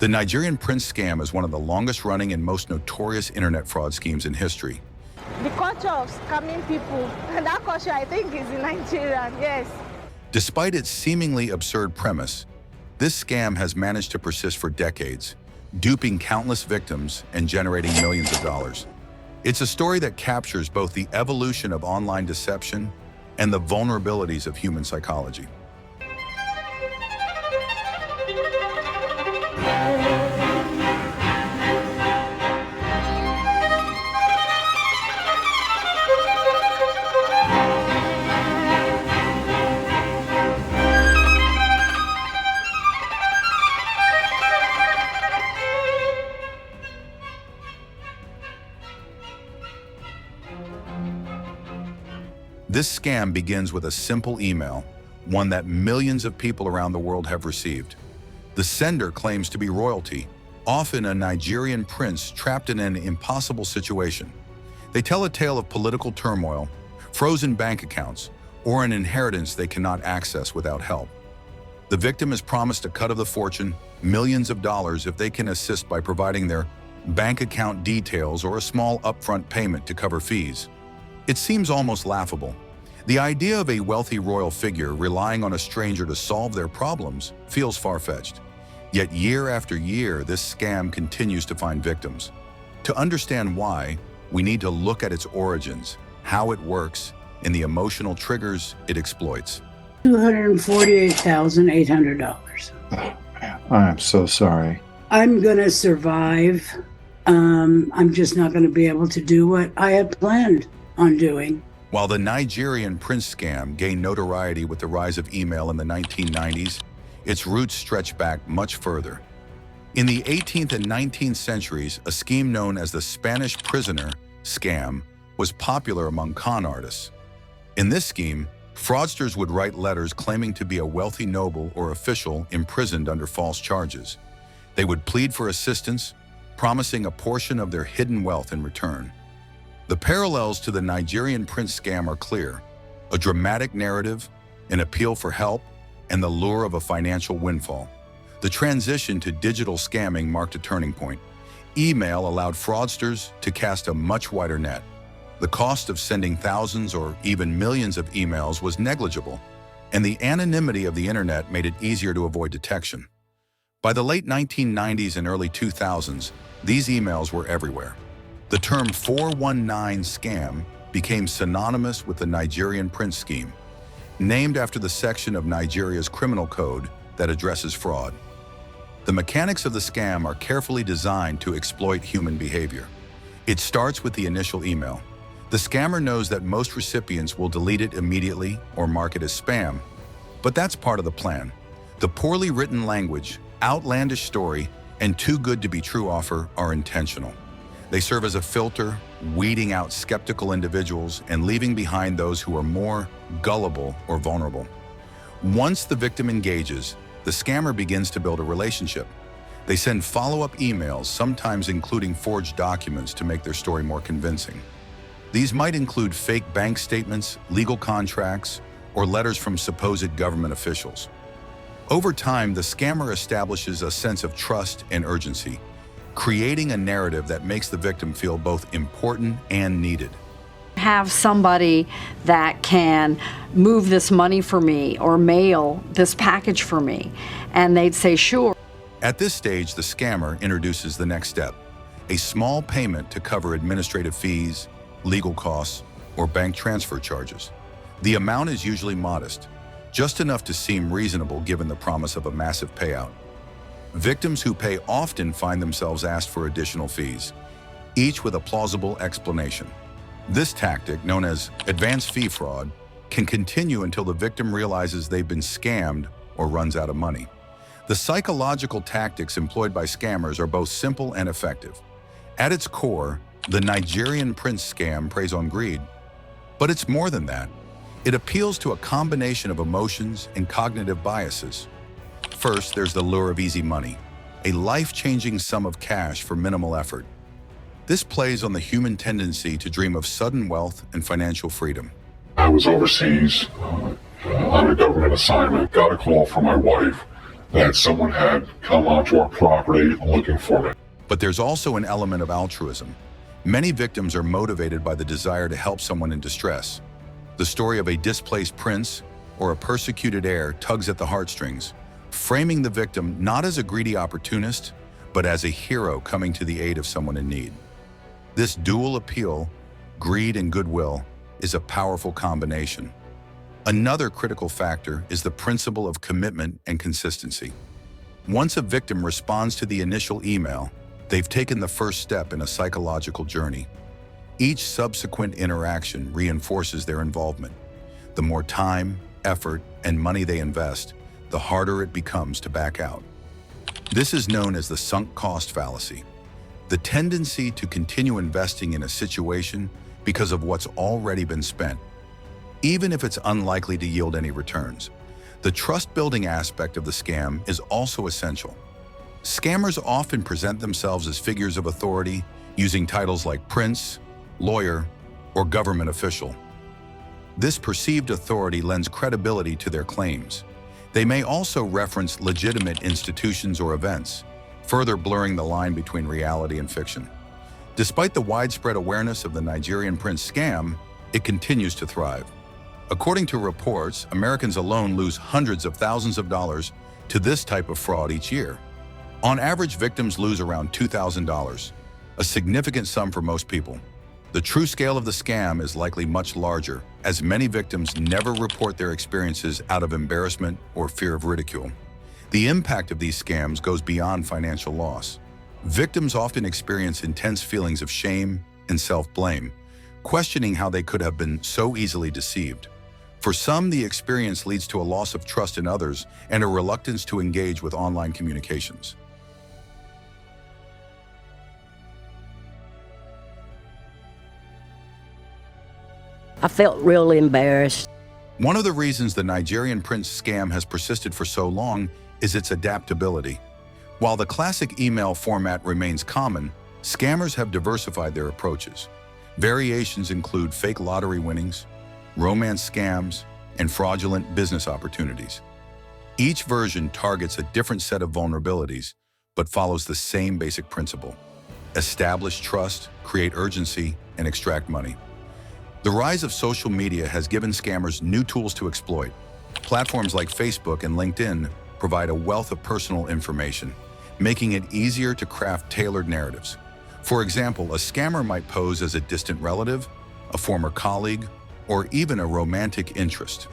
The Nigerian prince scam is one of the longest-running and most notorious internet fraud schemes in history. The culture of scamming people, and that culture I think is in Nigeria, yes. Despite its seemingly absurd premise, this scam has managed to persist for decades, duping countless victims and generating millions of dollars. It's a story that captures both the evolution of online deception and the vulnerabilities of human psychology. This scam begins with a simple email, one that millions of people around the world have received. The sender claims to be royalty, often a Nigerian prince trapped in an impossible situation. They tell a tale of political turmoil, frozen bank accounts, or an inheritance they cannot access without help. The victim is promised a cut of the fortune, millions of dollars, if they can assist by providing their bank account details or a small upfront payment to cover fees. It seems almost laughable. The idea of a wealthy royal figure relying on a stranger to solve their problems feels far-fetched. Yet year after year, this scam continues to find victims. To understand why, we need to look at its origins, how it works, and the emotional triggers it exploits. $248,800. Oh, man, I'm so sorry. I'm going to survive. I'm just not going to be able to do what I had planned on doing. While the Nigerian prince scam gained notoriety with the rise of email in the 1990s, its roots stretch back much further. In the 18th and 19th centuries, a scheme known as the Spanish prisoner scam was popular among con artists. In this scheme, fraudsters would write letters claiming to be a wealthy noble or official imprisoned under false charges. They would plead for assistance, promising a portion of their hidden wealth in return. The parallels to the Nigerian prince scam are clear: a dramatic narrative, an appeal for help, and the lure of a financial windfall. The transition to digital scamming marked a turning point. Email allowed fraudsters to cast a much wider net. The cost of sending thousands or even millions of emails was negligible, and the anonymity of the internet made it easier to avoid detection. By the late 1990s and early 2000s, these emails were everywhere. The term 419 scam became synonymous with the Nigerian prince scheme, named after the section of Nigeria's criminal code that addresses fraud. The mechanics of the scam are carefully designed to exploit human behavior. It starts with the initial email. The scammer knows that most recipients will delete it immediately or mark it as spam, but that's part of the plan. The poorly written language, outlandish story, and too good to be true offer are intentional. They serve as a filter, weeding out skeptical individuals and leaving behind those who are more gullible or vulnerable. Once the victim engages, the scammer begins to build a relationship. They send follow-up emails, sometimes including forged documents to make their story more convincing. These might include fake bank statements, legal contracts, or letters from supposed government officials. Over time, the scammer establishes a sense of trust and urgency, creating a narrative that makes the victim feel both important and needed. Have somebody that can move this money for me or mail this package for me, and they'd say, sure. At this stage, the scammer introduces the next step: a small payment to cover administrative fees, legal costs, or bank transfer charges. The amount is usually modest, just enough to seem reasonable given the promise of a massive payout. Victims who pay often find themselves asked for additional fees, each with a plausible explanation. This tactic, known as advance fee fraud, can continue until the victim realizes they've been scammed or runs out of money. The psychological tactics employed by scammers are both simple and effective. At its core, the Nigerian prince scam preys on greed. But it's more than that. It appeals to a combination of emotions and cognitive biases. First, there's the lure of easy money, a life-changing sum of cash for minimal effort. This plays on the human tendency to dream of sudden wealth and financial freedom. I was overseas on a government assignment, got a call from my wife that someone had come onto our property looking for me. But there's also an element of altruism. Many victims are motivated by the desire to help someone in distress. The story of a displaced prince or a persecuted heir tugs at the heartstrings, framing the victim not as a greedy opportunist, but as a hero coming to the aid of someone in need. This dual appeal, greed and goodwill, is a powerful combination. Another critical factor is the principle of commitment and consistency. Once a victim responds to the initial email, they've taken the first step in a psychological journey. Each subsequent interaction reinforces their involvement. The more time, effort, and money they invest, the harder it becomes to back out. This is known as the sunk cost fallacy, the tendency to continue investing in a situation because of what's already been spent, even if it's unlikely to yield any returns. The trust-building aspect of the scam is also essential. Scammers often present themselves as figures of authority, using titles like prince, lawyer, or government official. This perceived authority lends credibility to their claims. They may also reference legitimate institutions or events, further blurring the line between reality and fiction. Despite the widespread awareness of the Nigerian prince scam, it continues to thrive. According to reports, Americans alone lose hundreds of thousands of dollars to this type of fraud each year. On average, victims lose around $2,000, a significant sum for most people. The true scale of the scam is likely much larger, as many victims never report their experiences out of embarrassment or fear of ridicule. The impact of these scams goes beyond financial loss. Victims often experience intense feelings of shame and self-blame, questioning how they could have been so easily deceived. For some, the experience leads to a loss of trust in others and a reluctance to engage with online communications. I felt really embarrassed. One of the reasons the Nigerian prince scam has persisted for so long is its adaptability. While the classic email format remains common, scammers have diversified their approaches. Variations include fake lottery winnings, romance scams, and fraudulent business opportunities. Each version targets a different set of vulnerabilities, but follows the same basic principle: establish trust, create urgency, and extract money. The rise of social media has given scammers new tools to exploit. Platforms like Facebook and LinkedIn provide a wealth of personal information, making it easier to craft tailored narratives. For example, a scammer might pose as a distant relative, a former colleague, or even a romantic interest.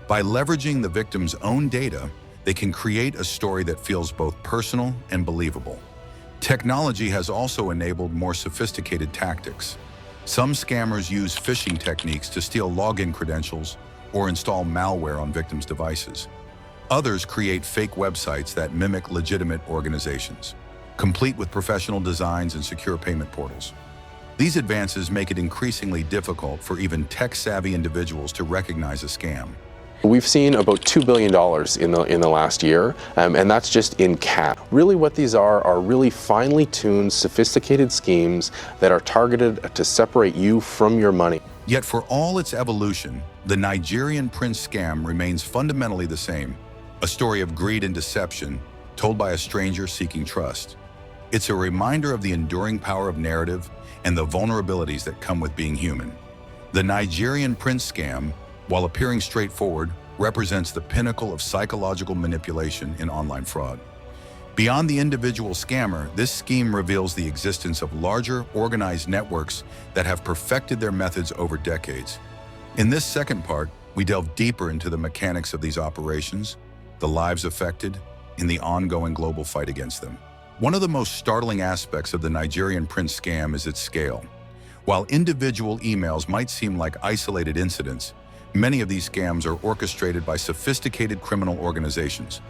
By leveraging the victim's own data, they can create a story that feels both personal and believable. Technology has also enabled more sophisticated tactics. Some scammers use phishing techniques to steal login credentials or install malware on victims' devices. Others create fake websites that mimic legitimate organizations, complete with professional designs and secure payment portals. These advances make it increasingly difficult for even tech-savvy individuals to recognize a scam. We've seen about $2 billion in the last year, and that's just in cash. Really what these are really finely tuned, sophisticated schemes that are targeted to separate you from your money. Yet for all its evolution, the Nigerian prince scam remains fundamentally the same: a story of greed and deception told by a stranger seeking trust. It's a reminder of the enduring power of narrative and the vulnerabilities that come with being human. The Nigerian prince scam, while appearing straightforward, represents the pinnacle of psychological manipulation in online fraud. Beyond the individual scammer, this scheme reveals the existence of larger, organized networks that have perfected their methods over decades. In this second part, we delve deeper into the mechanics of these operations, the lives affected, and the ongoing global fight against them. One of the most startling aspects of the Nigerian prince scam is its scale. While individual emails might seem like isolated incidents, many of these scams are orchestrated by sophisticated criminal organizations.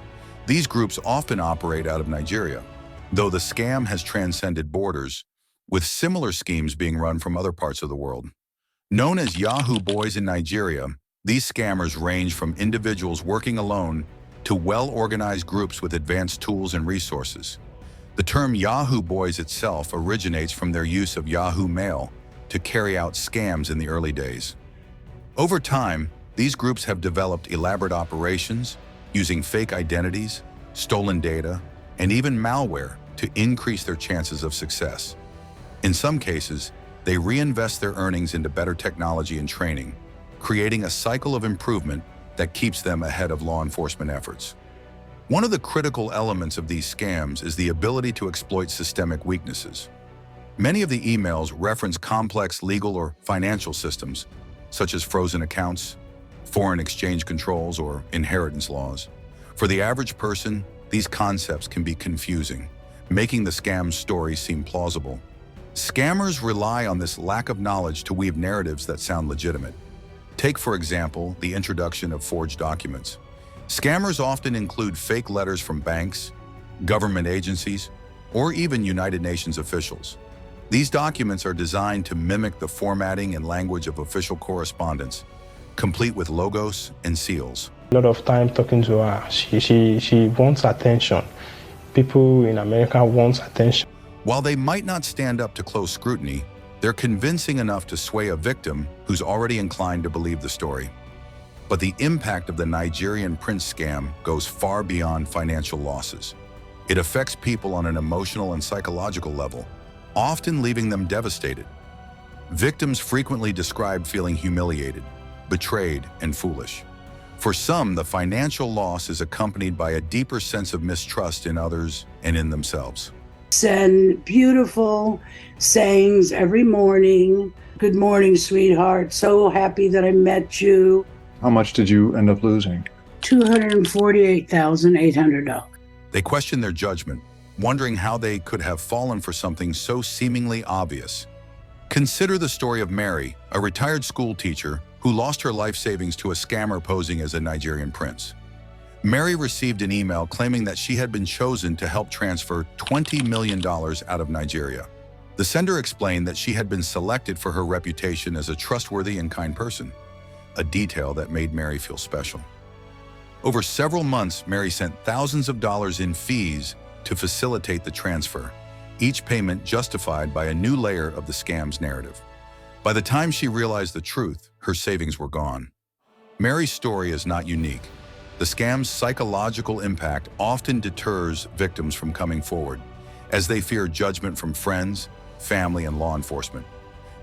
These groups often operate out of Nigeria, though the scam has transcended borders, with similar schemes being run from other parts of the world. Known as Yahoo Boys in Nigeria, these scammers range from individuals working alone to well-organized groups with advanced tools and resources. The term Yahoo Boys itself originates from their use of Yahoo Mail to carry out scams in the early days. Over time, these groups have developed elaborate operations using fake identities, stolen data, and even malware to increase their chances of success. In some cases, they reinvest their earnings into better technology and training, creating a cycle of improvement that keeps them ahead of law enforcement efforts. One of the critical elements of these scams is the ability to exploit systemic weaknesses. Many of the emails reference complex legal or financial systems, such as frozen accounts, foreign exchange controls, or inheritance laws. For the average person, these concepts can be confusing, making the scam story seem plausible. Scammers rely on this lack of knowledge to weave narratives that sound legitimate. Take, for example, the introduction of forged documents. Scammers often include fake letters from banks, government agencies, or even United Nations officials. These documents are designed to mimic the formatting and language of official correspondence, complete with logos and seals. A lot of time talking to her, she wants attention. People in America want attention. While they might not stand up to close scrutiny, they're convincing enough to sway a victim who's already inclined to believe the story. But the impact of the Nigerian prince scam goes far beyond financial losses. It affects people on an emotional and psychological level, often leaving them devastated. Victims frequently describe feeling humiliated, betrayed, and foolish. For some, the financial loss is accompanied by a deeper sense of mistrust in others and in themselves. Send beautiful sayings every morning. Good morning, sweetheart. So happy that I met you. How much did you end up losing? $248,800. They question their judgment, wondering how they could have fallen for something so seemingly obvious. Consider the story of Mary, a retired school teacher who lost her life savings to a scammer posing as a Nigerian prince. Mary received an email claiming that she had been chosen to help transfer $20 million out of Nigeria. The sender explained that she had been selected for her reputation as a trustworthy and kind person, a detail that made Mary feel special. Over several months, Mary sent thousands of dollars in fees to facilitate the transfer, each payment justified by a new layer of the scam's narrative. By the time she realized the truth, her savings were gone. Mary's story is not unique. The scam's psychological impact often deters victims from coming forward, as they fear judgment from friends, family, and law enforcement.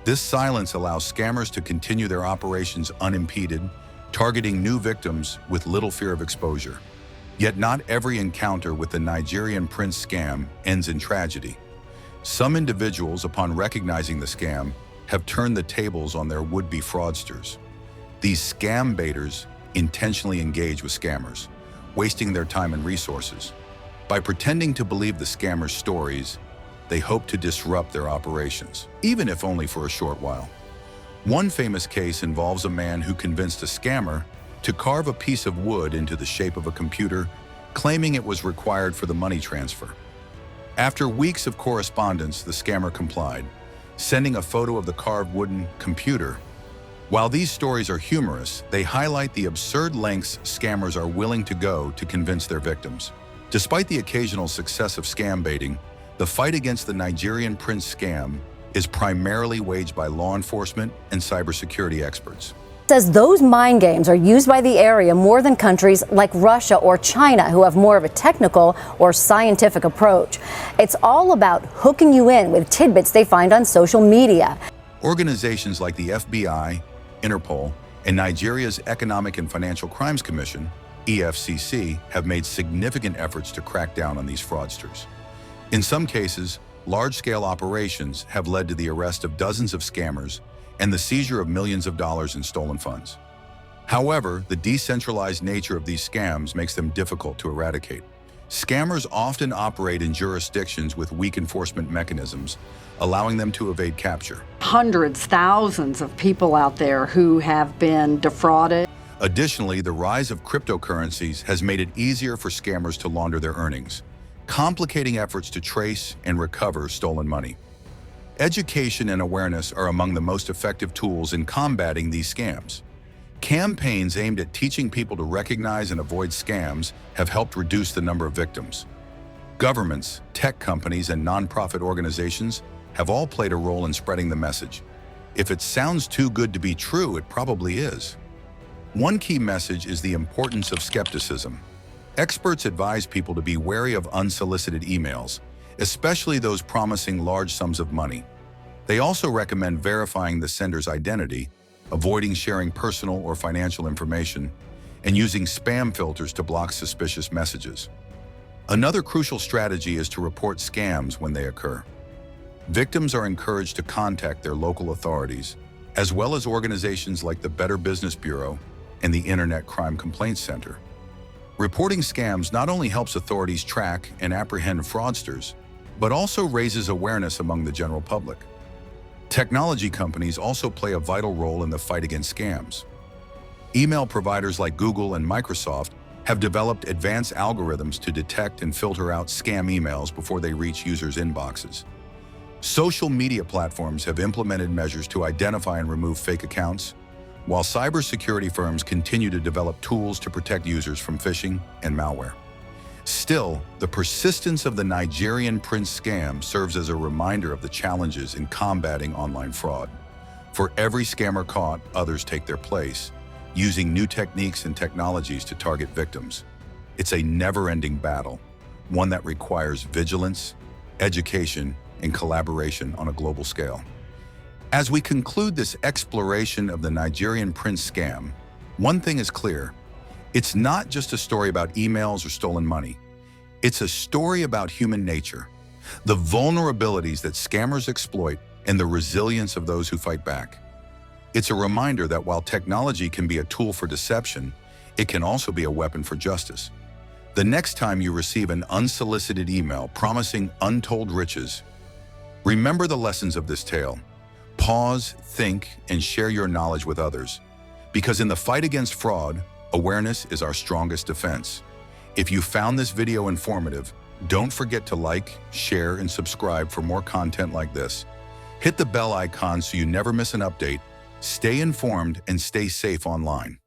This silence allows scammers to continue their operations unimpeded, targeting new victims with little fear of exposure. Yet not every encounter with the Nigerian prince scam ends in tragedy. Some individuals, upon recognizing the scam, have turned the tables on their would-be fraudsters. These scam baiters intentionally engage with scammers, wasting their time and resources. By pretending to believe the scammer's stories, they hope to disrupt their operations, even if only for a short while. One famous case involves a man who convinced a scammer to carve a piece of wood into the shape of a computer, claiming it was required for the money transfer. After weeks of correspondence, the scammer complied, sending a photo of the carved wooden computer. While these stories are humorous, they highlight the absurd lengths scammers are willing to go to convince their victims. Despite the occasional success of scam baiting, the fight against the Nigerian prince scam is primarily waged by law enforcement and cybersecurity experts. Says those mind games are used by the area more than countries like Russia or China, who have more of a technical or scientific approach. It's all about hooking you in with tidbits they find on social media. Organizations like the FBI, Interpol, and Nigeria's Economic and Financial Crimes Commission, EFCC, have made significant efforts to crack down on these fraudsters. In some cases, large-scale operations have led to the arrest of dozens of scammers and the seizure of millions of dollars in stolen funds. However, the decentralized nature of these scams makes them difficult to eradicate. Scammers often operate in jurisdictions with weak enforcement mechanisms, allowing them to evade capture. Hundreds, thousands of people out there who have been defrauded. Additionally, the rise of cryptocurrencies has made it easier for scammers to launder their earnings, complicating efforts to trace and recover stolen money. Education and awareness are among the most effective tools in combating these scams. Campaigns aimed at teaching people to recognize and avoid scams have helped reduce the number of victims. Governments, tech companies, and nonprofit organizations have all played a role in spreading the message. If it sounds too good to be true, it probably is. One key message is the importance of skepticism. Experts advise people to be wary of unsolicited emails, especially those promising large sums of money. They also recommend verifying the sender's identity, avoiding sharing personal or financial information, and using spam filters to block suspicious messages. Another crucial strategy is to report scams when they occur. Victims are encouraged to contact their local authorities, as well as organizations like the Better Business Bureau and the Internet Crime Complaints Center. Reporting scams not only helps authorities track and apprehend fraudsters, but also raises awareness among the general public. Technology companies also play a vital role in the fight against scams. Email providers like Google and Microsoft have developed advanced algorithms to detect and filter out scam emails before they reach users' inboxes. Social media platforms have implemented measures to identify and remove fake accounts, while cybersecurity firms continue to develop tools to protect users from phishing and malware. Still, the persistence of the Nigerian prince scam serves as a reminder of the challenges in combating online fraud. For every scammer caught, others take their place, using new techniques and technologies to target victims. It's a never-ending battle, one that requires vigilance, education, and collaboration on a global scale. As we conclude this exploration of the Nigerian prince scam, one thing is clear. It's not just a story about emails or stolen money. It's a story about human nature, the vulnerabilities that scammers exploit, and the resilience of those who fight back. It's a reminder that while technology can be a tool for deception, it can also be a weapon for justice. The next time you receive an unsolicited email promising untold riches, remember the lessons of this tale. Pause, think, and share your knowledge with others. Because in the fight against fraud, awareness is our strongest defense. If you found this video informative, don't forget to like, share, and subscribe for more content like this. Hit the bell icon so you never miss an update. Stay informed and stay safe online.